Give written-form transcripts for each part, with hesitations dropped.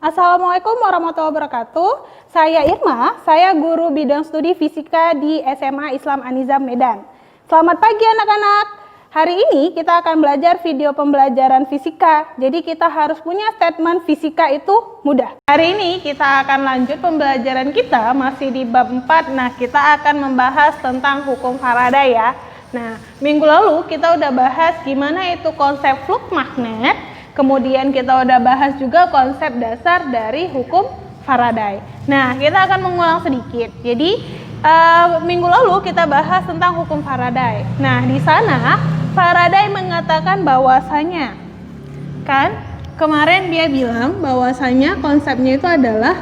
Assalamualaikum warahmatullahi wabarakatuh. Saya Irma, saya guru bidang studi fisika di SMA Islam An-Nizam Medan. Selamat pagi anak-anak. Hari ini kita akan belajar video pembelajaran fisika. Jadi kita harus punya statement fisika itu mudah. Hari ini kita akan lanjut pembelajaran kita masih di bab 4. Nah, kita akan membahas tentang hukum Faraday ya. Nah, minggu lalu kita udah bahas gimana itu konsep flux magnet. Kemudian kita udah bahas juga konsep dasar dari hukum Faraday. Nah, kita akan mengulang sedikit. Jadi, minggu lalu kita bahas tentang hukum Faraday. Nah, di sana Faraday mengatakan bahwasanya, kan kemarin dia bilang bahwasanya konsepnya itu adalah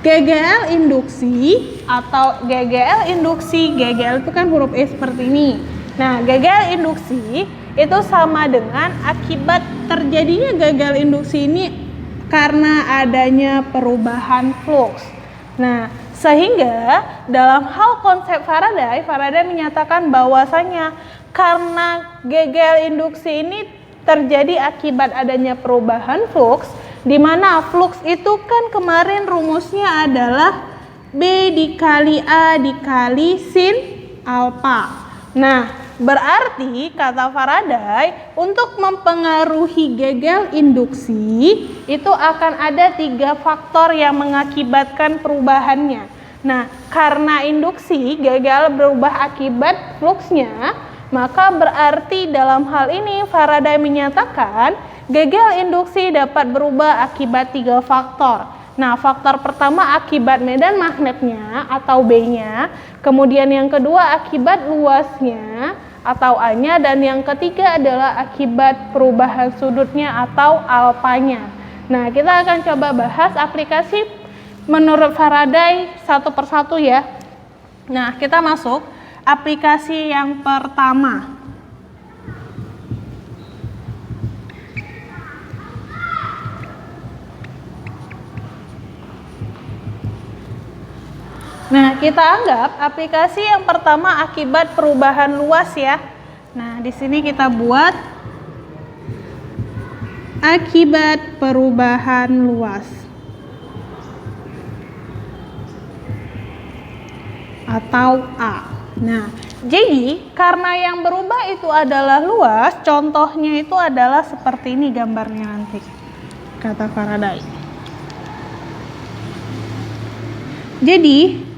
GGL induksi atau GGL induksi. GGL itu kan huruf E seperti ini. Nah, GGL induksi itu sama dengan akibat terjadinya gagal induksi ini karena adanya perubahan flux. Nah, sehingga dalam hal konsep Faraday menyatakan bahwasanya karena gagal induksi ini terjadi akibat adanya perubahan flux, di mana flux itu kan kemarin rumusnya adalah B dikali A dikali sin alfa. Nah, berarti kata Faraday untuk mempengaruhi gagal induksi itu akan ada 3 faktor yang mengakibatkan perubahannya. Nah, karena induksi gagal berubah akibat fluxnya, maka berarti dalam hal ini Faraday menyatakan gagal induksi dapat berubah akibat 3 faktor. Nah, faktor pertama akibat medan magnetnya atau B-nya, kemudian yang kedua akibat luasnya atau A-nya, dan yang ketiga adalah akibat perubahan sudutnya atau alfanya. Nah, kita akan coba bahas aplikasi menurut Faraday satu persatu ya. Nah, kita masuk aplikasi yang pertama. Nah, kita anggap aplikasi yang pertama akibat perubahan luas ya. Nah, di sini kita buat akibat perubahan luas atau A. Nah, jadi karena yang berubah itu adalah luas, contohnya itu adalah seperti ini gambarnya nanti, kata Faraday. Jadi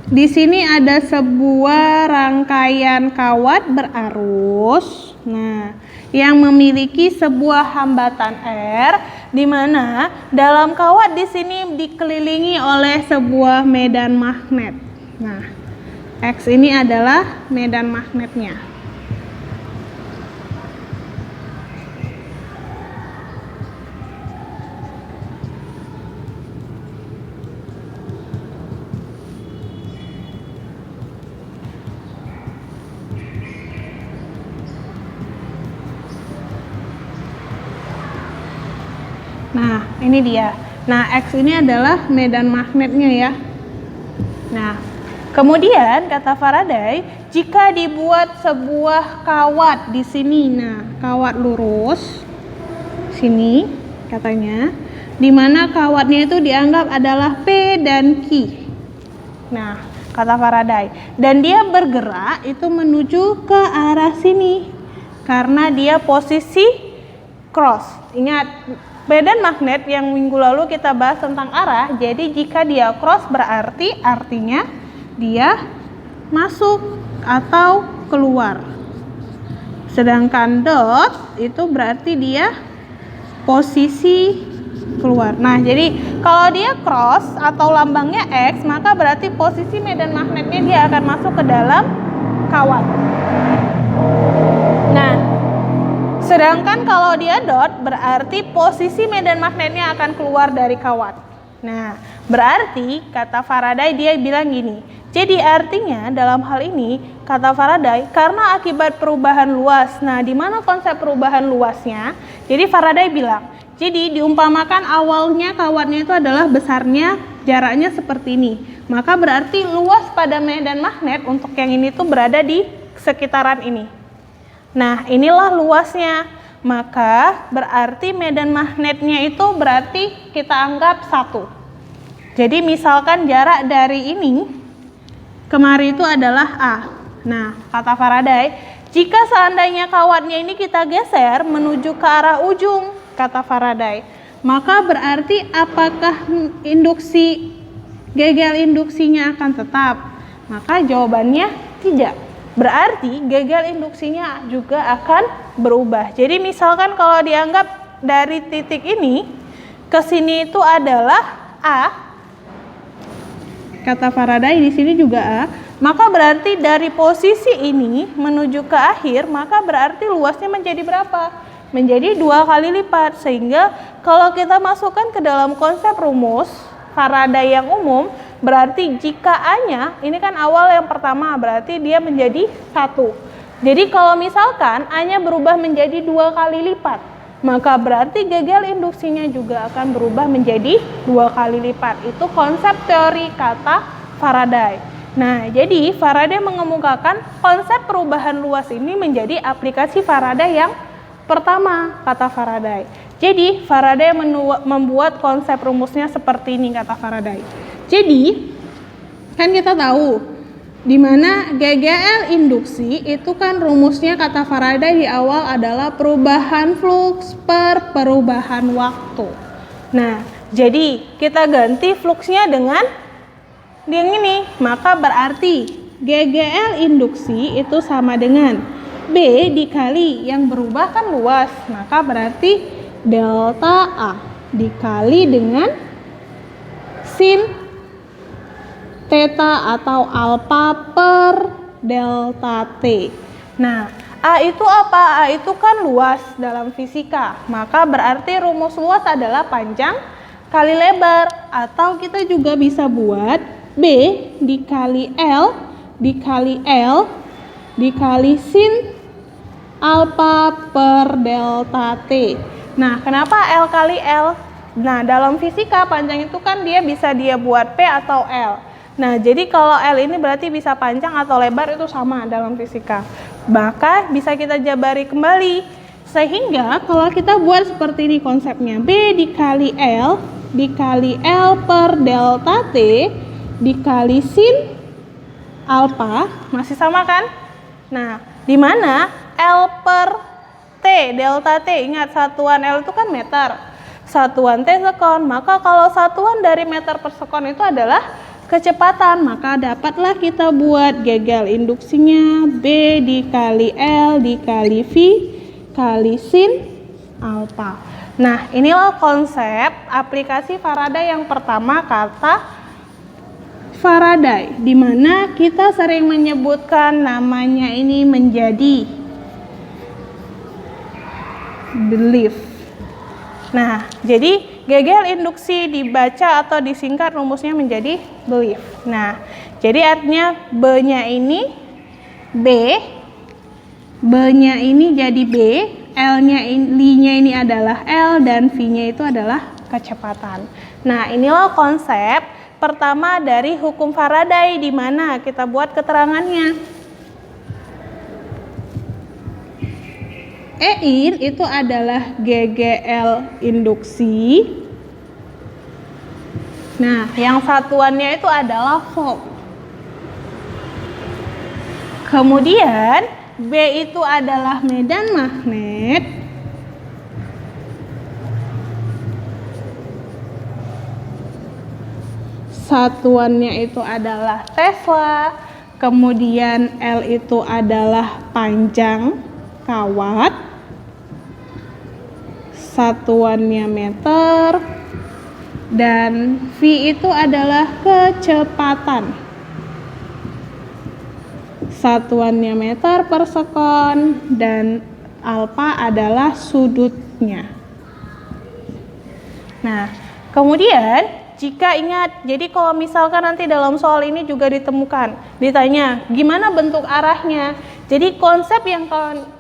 di sini ada sebuah rangkaian kawat berarus, nah, yang memiliki sebuah hambatan R, di mana dalam kawat di sini dikelilingi oleh sebuah medan magnet. Nah, X ini adalah medan magnetnya. Nah, ini dia. Nah, X ini adalah medan magnetnya ya. Nah, kemudian kata Faraday, jika dibuat sebuah kawat di sini, nah, kawat lurus sini katanya, di mana kawatnya itu dianggap adalah P dan Q. Nah, kata Faraday, dan dia bergerak itu menuju ke arah sini karena dia posisi cross. Ingat, medan magnet yang minggu lalu kita bahas tentang arah, jadi jika dia cross berarti artinya dia masuk atau keluar. Sedangkan dot itu berarti dia posisi keluar. Nah, jadi kalau dia cross atau lambangnya X, maka berarti posisi medan magnetnya dia akan masuk ke dalam kawat. Nah, sedangkan kalau dia dot berarti posisi medan magnetnya akan keluar dari kawat. Nah, berarti kata Faraday dia bilang gini. Jadi artinya dalam hal ini kata Faraday karena akibat perubahan luas. Nah, di mana konsep perubahan luasnya? Jadi Faraday bilang, jadi diumpamakan awalnya kawatnya itu adalah besarnya jaraknya seperti ini. Maka berarti luas pada medan magnet untuk yang ini tuh berada di sekitaran ini. Nah, inilah luasnya. maka berarti medan magnetnya itu berarti kita anggap 1. Jadi misalkan jarak dari ini kemari itu adalah A. Nah, kata Faraday, jika seandainya kawatnya ini kita geser menuju ke arah ujung, kata Faraday, maka berarti apakah gegel induksinya akan tetap? Maka jawabannya tidak. Berarti gegel induksinya juga akan berubah. Jadi misalkan kalau dianggap dari titik ini ke sini itu adalah A, kata Faraday di sini juga A, maka berarti dari posisi ini menuju ke akhir, maka berarti luasnya menjadi berapa? Menjadi 2 kali lipat. Sehingga kalau kita masukkan ke dalam konsep rumus Faraday yang umum, berarti jika A-nya, ini kan awal yang pertama, berarti dia menjadi 1. Jadi kalau misalkan A-nya berubah menjadi 2 kali lipat, maka berarti gegel induksinya juga akan berubah menjadi 2 kali lipat. Itu konsep teori kata Faraday. Nah, jadi Faraday mengemukakan konsep perubahan luas ini menjadi aplikasi Faraday yang pertama, kata Faraday. Jadi Faraday membuat konsep rumusnya seperti ini, kata Faraday. Jadi kan kita tahu di mana GGL induksi itu kan rumusnya kata Faraday di awal adalah perubahan flux per perubahan waktu. Nah, jadi kita ganti fluxnya dengan yang ini, maka berarti GGL induksi itu sama dengan B dikali yang berubah kan luas, maka berarti delta A dikali dengan sin theta atau alpha per delta T. Nah, A itu apa? A itu kan luas dalam fisika, maka berarti rumus luas adalah panjang kali lebar, atau kita juga bisa buat B dikali L dikali sin alpha per delta T. Nah, kenapa L kali L? Nah, dalam fisika panjang itu kan dia bisa dia buat P atau L. Nah, jadi kalau L ini berarti bisa panjang atau lebar, itu sama dalam fisika. Maka bisa kita jabari kembali. Sehingga kalau kita buat seperti ini konsepnya, B dikali L per delta T dikali sin alpha, masih sama kan? Nah, di mana L per T, delta T, ingat satuan L itu kan meter, satuan T sekon, maka kalau satuan dari meter per sekon itu adalah kecepatan, maka dapatlah kita buat gegel induksinya B dikali L dikali V kali sin alpha. Nah, inilah konsep aplikasi Faraday yang pertama, kata Faraday, di mana kita sering menyebutkan namanya ini menjadi belief. Nah, jadi gegel induksi dibaca atau disingkat rumusnya menjadi belief. Nah, jadi artinya B-nya ini B, B-nya ini jadi B, L-nya ini adalah L, dan V-nya itu adalah kecepatan. Nah, inilah konsep pertama dari hukum Faraday, di mana kita buat keterangannya. Ein itu adalah GGL induksi. Nah, yang satuannya itu adalah volt. Kemudian B itu adalah medan magnet. Satuannya itu adalah Tesla. Kemudian L itu adalah panjang kawat. Satuannya meter, dan V itu adalah kecepatan. Satuannya meter per sekon, dan alpha adalah sudutnya. Nah, kemudian jika ingat, jadi kalau misalkan nanti dalam soal ini juga ditanya gimana bentuk arahnya. Jadi konsep yang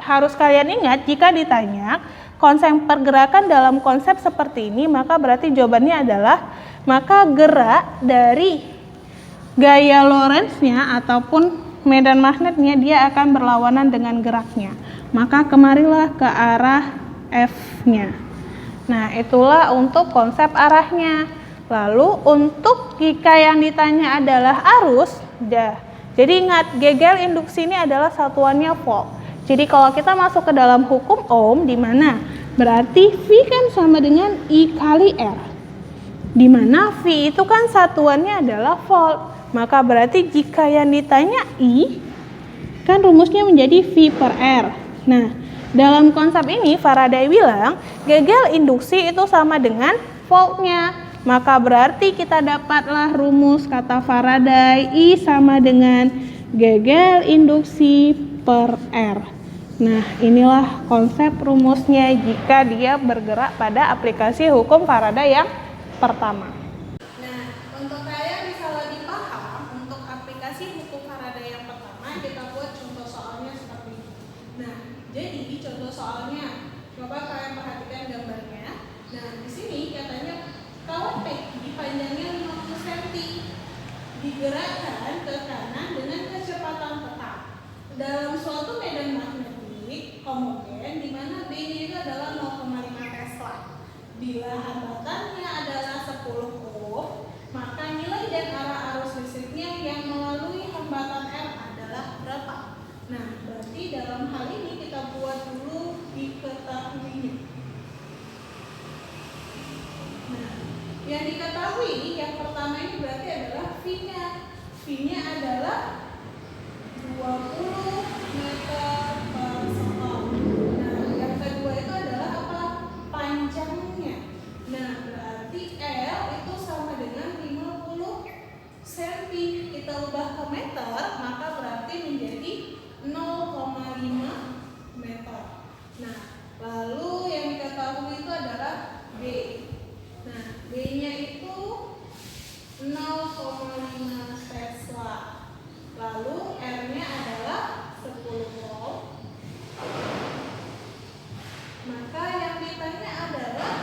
harus kalian ingat jika ditanya konsep pergerakan dalam konsep seperti ini, maka berarti jawabannya adalah maka gerak dari gaya Lorentz-nya ataupun medan magnetnya dia akan berlawanan dengan geraknya. Maka kemarilah ke arah F-nya. Nah, itulah untuk konsep arahnya. Lalu untuk jika yang ditanya adalah arus, jadi ingat gegel induksi ini adalah satuannya volt. Jadi kalau kita masuk ke dalam hukum Ohm, di mana berarti V kan sama dengan I kali R. Di mana V itu kan satuannya adalah volt. Maka berarti jika yang ditanya I, kan rumusnya menjadi V per R. Nah, dalam konsep ini Faraday bilang gegel induksi itu sama dengan voltnya. Maka berarti kita dapatlah rumus kata Faraday I sama dengan gegel induksi per R. Nah, inilah konsep rumusnya jika dia bergerak pada aplikasi hukum Faraday yang pertama. Nah, untuk kalian bisa lebih paham untuk aplikasi hukum Faraday yang pertama, kita buat contoh soalnya seperti ini. Nah, jadi contoh soalnya, coba kalian perhatikan gambarnya. Nah, di sini katanya kalau panjangnya 50 cm digerakkan ke kanan dengan kecepatan tetap dalam suatu medan magnetik homogen di mana B-nya itu adalah 0,5 Tesla. Bila hambatannya adalah 10 ohm, maka nilai dan arah arus listriknya yang melalui hambatan R adalah berapa? Nah, berarti dalam hal ini kita buat dulu diketahuinya. Nah, yang diketahui yang pertama ini berarti adalah V-nya. V-nya adalah 20 meter per sekon. Nah, yang kedua itu adalah apa? Panjangnya. Nah, berarti L itu sama dengan 50 cm. Kita ubah ke meter, maka berarti menjadi 0,5 meter. Nah, lalu yang diketahui itu adalah B. Nah, B-nya itu 0,5 Tesla. Lalu R-nya adalah 10 volt. Maka yang ditanya adalah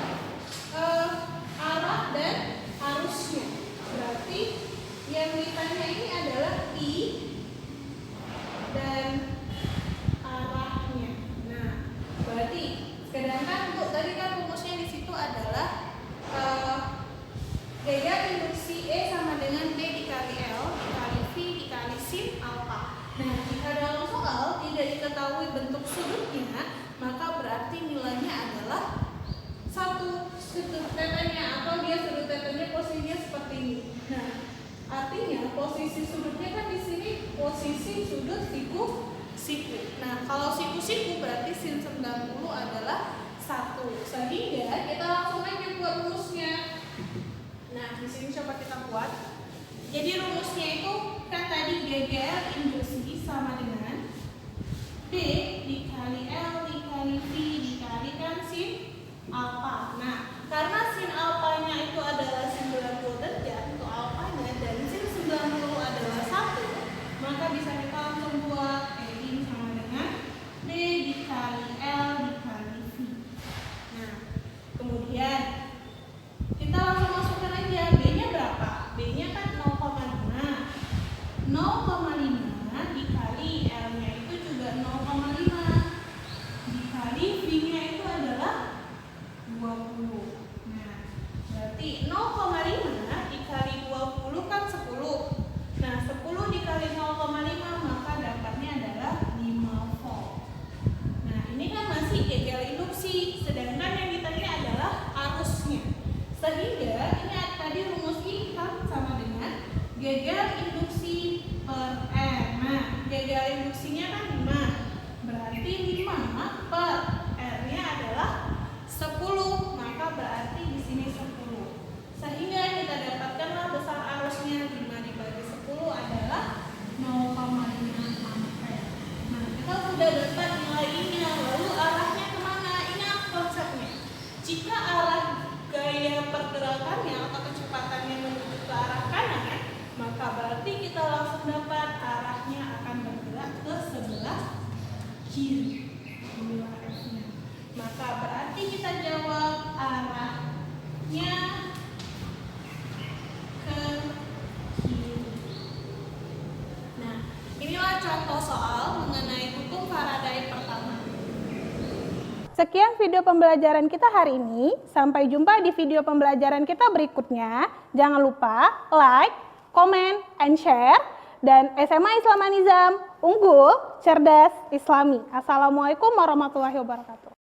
arah dan arusnya. Berarti yang ditanya ini adalah I dan arahnya. Nah, berarti sedangkan untuk tadi kan rumusnya di situ adalah gegel induksi E sama dengan B dikali L dikali V dikali sin alfa. Nah, jika dalam soal tidak diketahui bentuk sudutnya, maka berarti nilainya adalah 1 sudut tetanya, atau dia sudut tetanya posisinya seperti ini. Nah, artinya posisi sudutnya kan di sini posisi sudut siku. Nah, kalau siku berarti sin 90 adalah 1. Sehingga kita langsung aja buat rumusnya. Nah, di sini coba kita buat. Jadi rumusnya itu kan tadi gegel induksi sama dengan B dikali L dikali V dikalikan sin alfa. Nah, karena sin alfanya itu adalah 90 derajat untuk alfanya dan sin 90 adalah 1, maka bisa kita langsung buat ini sama dengan B dikali L dikali V. Nah, kemudian kita langsung masukkan aja B-nya berapa? B-nya kan 0,5. 0,5 dikali L-nya itu juga 0,5 dikali V-nya itu adalah 20. Nah, berarti 0,5 dikali 20 kan 10. Nah, 10 dikali 0,5 maka dapatnya adalah 5 volt. Nah, ini kan masih gegel induksi, sedangkan yang ditanya adalah arusnya. Sehingga ingat tadi rumus I kan sama dengan gegel induksi per R. Nah, gegel induksinya kan 5. Berarti 5 per R-nya adalah 10. Maka berarti di sini 10. Sehingga kita dapatkanlah besar arusnya 5 dibagi 10 adalah 0,5 ampere. Nah, kita sudah dapat nilainya. Lalu arahnya kemana? Ingat konsepnya. Jika arah gaya pergerakannya atau kecepatannya menuju ke arah kanan, maka berarti kita langsung dapat arahnya akan bergerak ke sebelah kiri. Inilah F-nya. Maka berarti kita jawab arahnya ke kiri. Nah, inilah contoh soal mengenai hukum Faraday pertama. Sekian video pembelajaran kita hari ini. Sampai jumpa di video pembelajaran kita berikutnya. Jangan lupa like, comment, and share. Dan SMA Islam An Nizam, unggul, cerdas, islami. Assalamualaikum warahmatullahi wabarakatuh.